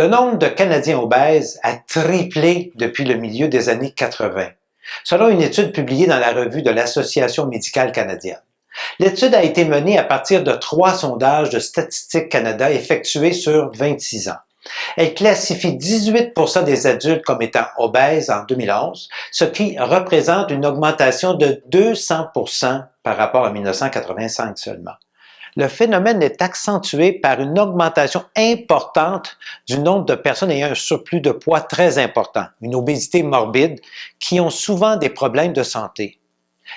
Le nombre de Canadiens obèses a triplé depuis le milieu des années 80, selon une étude publiée dans la revue de l'Association médicale canadienne. L'étude a été menée à partir de 3 sondages de Statistique Canada effectués sur 26 ans. Elle classifie 18% des adultes comme étant obèses en 2011, ce qui représente une augmentation de 200% par rapport à 1985 seulement. Le phénomène est accentué par une augmentation importante du nombre de personnes ayant un surplus de poids très important, une obésité morbide, qui ont souvent des problèmes de santé.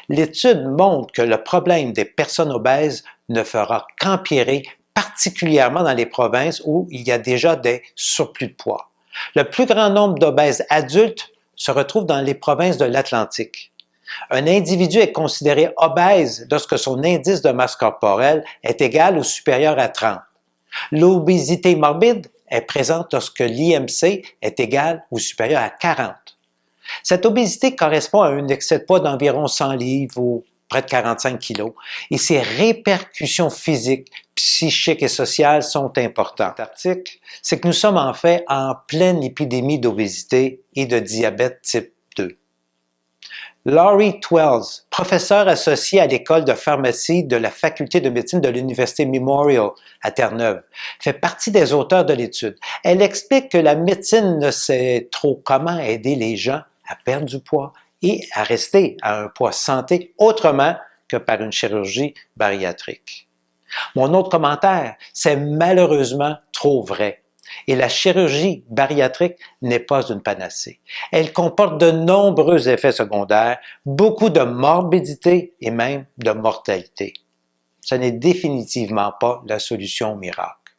L'étude montre que le problème des personnes obèses ne fera qu'empirer, particulièrement dans les provinces où il y a déjà des surplus de poids. Le plus grand nombre d'obèses adultes se retrouve dans les provinces de l'Atlantique. Un individu est considéré obèse lorsque son indice de masse corporelle est égal ou supérieur à 30. L'obésité morbide est présente lorsque l'IMC est égal ou supérieur à 40. Cette obésité correspond à un excès de poids d'environ 100 livres ou près de 45 kilos, et ses répercussions physiques, psychiques et sociales sont importantes. Cet article, c'est que nous sommes en fait en pleine épidémie d'obésité et de diabète type 2. Laurie Twells, professeure associée à l'école de pharmacie de la faculté de médecine de l'Université Memorial à Terre-Neuve, fait partie des auteurs de l'étude. Elle explique que la médecine ne sait trop comment aider les gens à perdre du poids et à rester à un poids santé autrement que par une chirurgie bariatrique. Mon autre commentaire, c'est malheureusement trop vrai. Et la chirurgie bariatrique n'est pas une panacée. Elle comporte de nombreux effets secondaires, beaucoup de morbidité et même de mortalité. Ce n'est définitivement pas la solution miracle.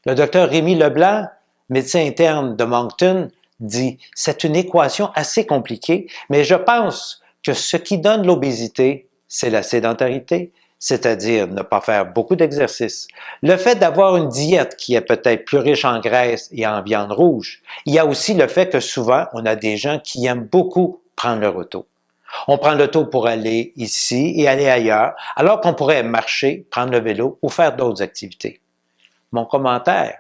Le docteur Rémi Leblanc, médecin interne de Moncton, dit « C'est une équation assez compliquée, mais je pense que ce qui donne l'obésité, c'est la sédentarité, c'est-à-dire ne pas faire beaucoup d'exercice. Le fait d'avoir une diète qui est peut-être plus riche en graisse et en viande rouge. Il y a aussi le fait que souvent, on a des gens qui aiment beaucoup prendre leur auto. On prend l'auto pour aller ici et aller ailleurs, alors qu'on pourrait marcher, prendre le vélo ou faire d'autres activités. Mon commentaire,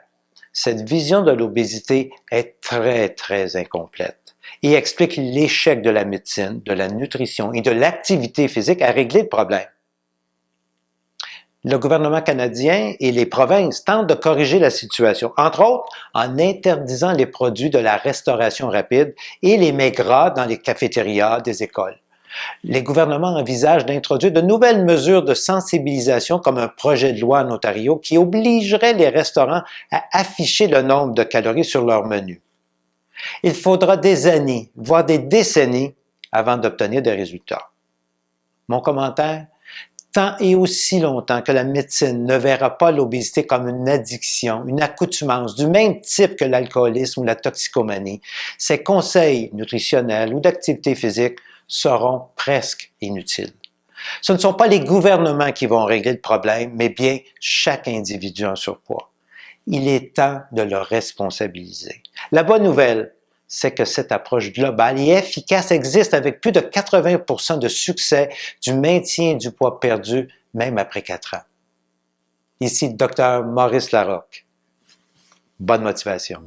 cette vision de l'obésité est très incomplète et explique l'échec de la médecine, de la nutrition et de l'activité physique à régler le problème. Le gouvernement canadien et les provinces tentent de corriger la situation, entre autres en interdisant les produits de la restauration rapide et les mets gras dans les cafétérias des écoles. Les gouvernements envisagent d'introduire de nouvelles mesures de sensibilisation comme un projet de loi en Ontario qui obligerait les restaurants à afficher le nombre de calories sur leur menu. Il faudra des années, voire des décennies avant d'obtenir des résultats. Mon commentaire? Tant et aussi longtemps que la médecine ne verra pas l'obésité comme une addiction, une accoutumance du même type que l'alcoolisme ou la toxicomanie, ces conseils nutritionnels ou d'activité physique seront presque inutiles. Ce ne sont pas les gouvernements qui vont régler le problème, mais bien chaque individu en surpoids. Il est temps de le responsabiliser. La bonne nouvelle, c'est que cette approche globale et efficace existe avec plus de 80% de succès du maintien du poids perdu, même après 4 ans. Ici, Dr. Maurice Larocque. Bonne motivation.